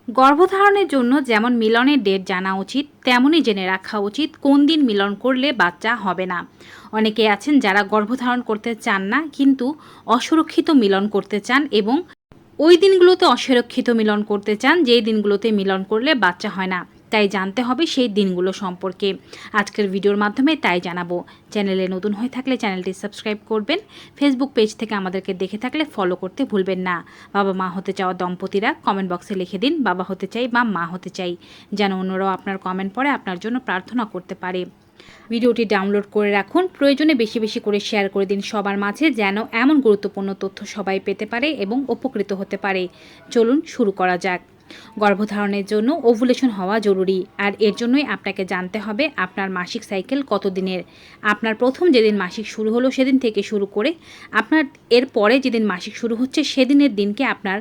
গর্ভধারণের জন্য যেমন মিলনের ডেট জানা উচিত, তেমনই জেনে রাখা উচিত কোন দিন মিলন করলে বাচ্চা হবে না। অনেকে আছেন যারা গর্ভধারণ করতে চান না, কিন্তু অসুরক্ষিত মিলন করতে চান এবং ওই দিনগুলোতে অসুরক্ষিত মিলন করতে চান যেই দিনগুলোতে মিলন করলে বাচ্চা হয় না। তাই জানতে হবে সেই দিনগুলো সম্পর্কে। আজকের ভিডিওর মাধ্যমে তাই জানাবো। চ্যানেলে নতুন হয়ে থাকলে চ্যানেলটি সাবস্ক্রাইব করবেন। ফেসবুক পেজ থেকে আমাদেরকে দেখে থাকলে ফলো করতে ভুলবেন না। বাবা মা হতে চাওয়া দম্পতিরা কমেন্ট বক্সে লিখে দিন বাবা হতে চাই বা মা হতে চাই, যেন অন্যরাও আপনার কমেন্ট পড়ে আপনার জন্য প্রার্থনা করতে পারে। ভিডিওটি ডাউনলোড করে রাখুন, প্রয়োজনে বেশি বেশি করে শেয়ার করে দিন সবার মাঝে, যেন এমন গুরুত্বপূর্ণ তথ্য সবাই পেতে পারে এবং উপকৃত হতে পারে। চলুন শুরু করা যাক। গর্ভধারণের জন্য ওভুলেশন হওয়া জরুরি, আর এর জন্যই আপনাকে জানতে হবে আপনার মাসিক সাইকেল কত দিনের। আপনার প্রথম যেদিন মাসিক শুরু হলো সেদিন থেকে শুরু করে আপনার এর পরে যেদিন মাসিক শুরু হচ্ছে সেদিনের দিনকে আপনার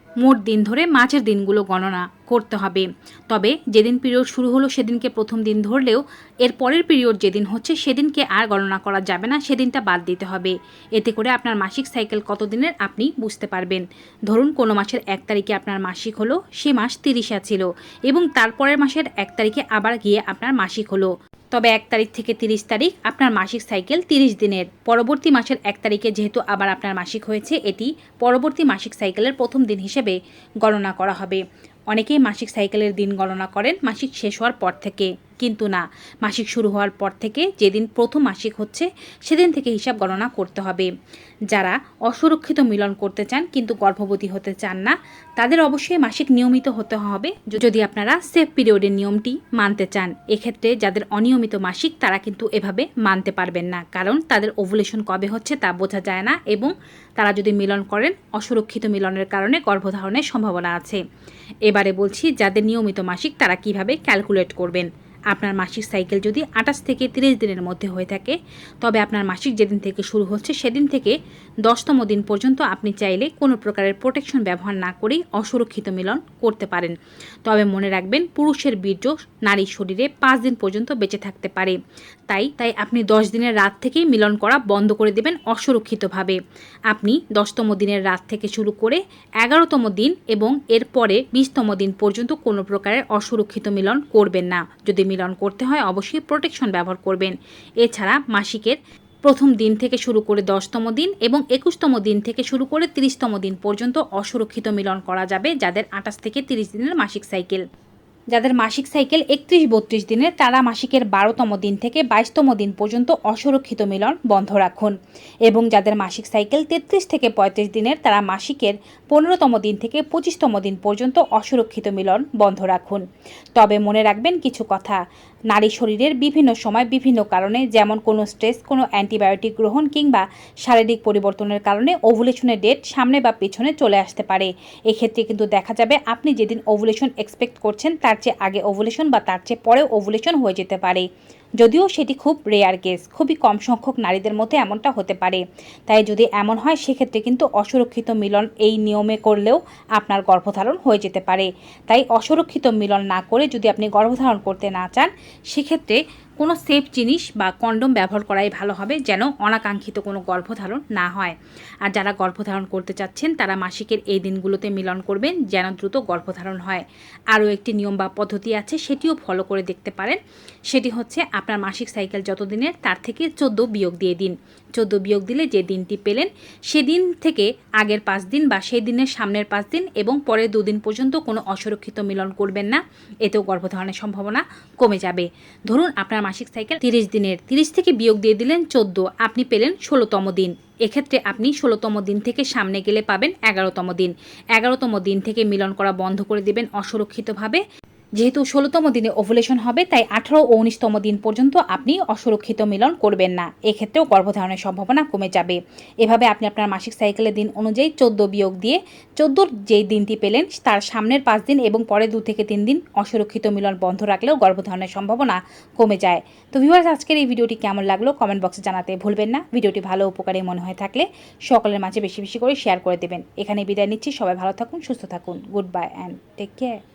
মোট দিন ধরে মাঝের দিনগুলো গণনা করতে হবে। তবে যেদিন পিরিয়ড শুরু হলো সেদিনকে প্রথম দিন ধরলেও এর পরের পিরিয়ড যেদিন হচ্ছে সেদিনকে আর গণনা করা যাবে না, সেদিনটা বাদ দিতে হবে। এতে করে আপনার মাসিক সাইকেল কত দিনের আপনি বুঝতে পারবেন। ধরুন কোনো মাসের 1 তারিখে আপনার মাসিক হলো, সে মাস 30 ছিল এবং তারপরের মাসের 1 তারিখে আবার গিয়ে আপনার মাসিক হলো। তবে 1 তারিখ থেকে 30 তারিখ আপনার মাসিক সাইকেল 30 দিনের। পরবর্তী মাসের 1 তারিখে যেহেতু আবার আপনার মাসিক হয়েছে, এটি পরবর্তী মাসিক সাইকেলের প্রথম দিন হিসেবে গণনা করা হবে। অনেকেই মাসিক সাইকেলের দিন গণনা করেন মাসিক শেষ হওয়ার পর থেকে, কিন্তু না, মাসিক শুরু হওয়ার পর থেকে যেদিন প্রথম মাসিক হচ্ছে সেদিন থেকে হিসাব গণনা করতে হবে। যারা অসুরক্ষিত মিলন করতে চান কিন্তু গর্ভবতী হতে চান না, তাদের অবশ্যই মাসিক নিয়মিত হতে হবে যদি আপনারা সেফ পিরিয়ডের নিয়মটি মানতে চান। এক্ষেত্রে যাদের অনিয়মিত মাসিক তারা কিন্তু এভাবে মানতে পারবেন না, কারণ তাদের ওভুলেশন কবে হচ্ছে তা বোঝা যায় না এবং তারা যদি মিলন করেন অসুরক্ষিত মিলনের কারণে গর্ভধারণের সম্ভাবনা আছে। এবারে বলছি যাদের নিয়মিত মাসিক তারা কিভাবে ক্যালকুলেট করবেন। আপনার মাসিক সাইকেল যদি 28 থেকে 30 দিনের মধ্যে হয়ে থাকে, তবে আপনার মাসিক যেদিন থেকে শুরু হচ্ছে সেদিন থেকে 10তম দিন পর্যন্ত আপনি চাইলে কোনো প্রকারের প্রোটেকশন ব্যবহার না করেই অসুরক্ষিত মিলন করতে পারেন। তবে মনে রাখবেন, পুরুষের বীর্য নারীর শরীরে 5 দিন পর্যন্ত বেঁচে থাকতে পারে। তাই আপনি 10 দিনের রাত থেকেই মিলন করা বন্ধ করে দেবেন অসুরক্ষিতভাবে। আপনি 10তম দিনের রাত থেকে শুরু করে 11তম দিন এবং এরপরে 20তম দিন পর্যন্ত কোনো প্রকারের অসুরক্ষিত মিলন করবেন না। যদি মিলন করতে হয় অবশ্যই প্রোটেকশন ব্যবহার করবেন। এছাড়া মাসিকের প্রথম দিন থেকে শুরু করে 10তম দিন এবং 21তম দিন থেকে শুরু করে 30তম দিন পর্যন্ত অসুরক্ষিত মিলন করা যাবে যাদের 28 থেকে 30 দিনের মাসিক সাইকেল। যাদের মাসিক সাইকেল 31-32 দিনের, তারা মাসিকের 12তম দিন থেকে 22তম দিন পর্যন্ত অসুরক্ষিত মিলন বন্ধ রাখুন। এবং যাদের মাসিক সাইকেল 33 থেকে 35 দিনের, তারা মাসিকের 15তম দিন থেকে 25তম দিন পর্যন্ত অসুরক্ষিত মিলন বন্ধ রাখুন। তবে মনে রাখবেন কিছু কথা, নারী শরীরের বিভিন্ন সময় বিভিন্ন কারণে, যেমন কোনো স্ট্রেস, কোনো অ্যান্টিবায়োটিক গ্রহণ কিংবা শারীরিক পরিবর্তনের কারণে ওভুলেশনের ডেট সামনে বা পেছনে চলে আসতে পারে। এক্ষেত্রে কিন্তু দেখা যাবে আপনি যেদিন ওভুলেশন এক্সপেক্ট করছেন তার চেয়ে আগে ওভুলেশন বা তার চেয়ে পরে ওভুলেশন হয়ে যেতে পারে। যদিও সেটি খুব রেয়ার কেস, খুবই কম সংখ্যক নারীদের মধ্যে এমনটা হতে পারে। তাই যদি এমন হয় সেক্ষেত্রে কিন্তু অসুরক্ষিত মিলন এই নিয়মে করলেও আপনার গর্ভধারণ হয়ে যেতে পারে। তাই অসুরক্ষিত মিলন না করে যদি আপনি গর্ভধারণ করতে না চান, সেক্ষেত্রে কোনো সেফ জিনিস বা কন্ডোম ব্যবহার করাই ভালো হবে, যেন অনাকাঙ্ক্ষিত কোনো গর্ভধারণ না হয়। আর যারা গর্ভধারণ করতে চাচ্ছেন তারা মাসিকের এই দিনগুলোতে মিলন করবেন যেন দ্রুত গর্ভধারণ হয়। আরও একটি নিয়ম বা পদ্ধতি আছে, সেটিও ফলো করে দেখতে পারেন। সেটি হচ্ছে আপনার মাসিক সাইকেল যত দিনের তার থেকে 14 বিয়োগ দিয়ে দিন। 14 বিয়োগ দিলে যে দিনটি পেলেন সেদিন থেকে আগের 5 দিন বা সেই দিনের সামনের 5 দিন এবং পরের 2 দিন পর্যন্ত কোনো অসুরক্ষিত মিলন করবেন না। এতেও গর্ভধারণের সম্ভাবনা কমে যাবে। ধরুন আপনার মাসিক সাইকেল 30 দিনের, 30 থেকে বিয়োগ দিয়ে দিলেন 14, আপনি পেলেন 16তম দিন। এক্ষেত্রে আপনি 16তম দিন থেকে সামনে গেলে পাবেন 11তম দিন। 11তম দিন থেকে মিলন করা বন্ধ করে দেবেন অসুরক্ষিতভাবে। যেহেতু 16তম দিনে ওভুলেশন হবে, তাই 18 ও 19তম দিন পর্যন্ত আপনি অসুরক্ষিত মিলন করবেন না। এক্ষেত্রেও গর্ভধারণের সম্ভাবনা কমে যাবে। এভাবে আপনি আপনার মাসিক সাইকেলের দিন অনুযায়ী 14 বিয়োগ দিয়ে 14 যেই দিনটি পেলেন তার সামনের 5 দিন এবং পরে 2 থেকে 3 দিন অসুরক্ষিত মিলন বন্ধ রাখলেও গর্ভধারণের সম্ভাবনা কমে যায়। তো ভিউয়ার্স, আজকের এই ভিডিওটি কেমন লাগলো কমেন্ট বক্সে জানাতে ভুলবেন না। ভিডিওটি ভালো উপকারী মনে হয়ে থাকলে সকলের মাঝে বেশি বেশি করে শেয়ার করে দেবেন। এখানে বিদায় নিচ্ছি। সবাই ভালো থাকুন, সুস্থ থাকুন। Goodbye and take care.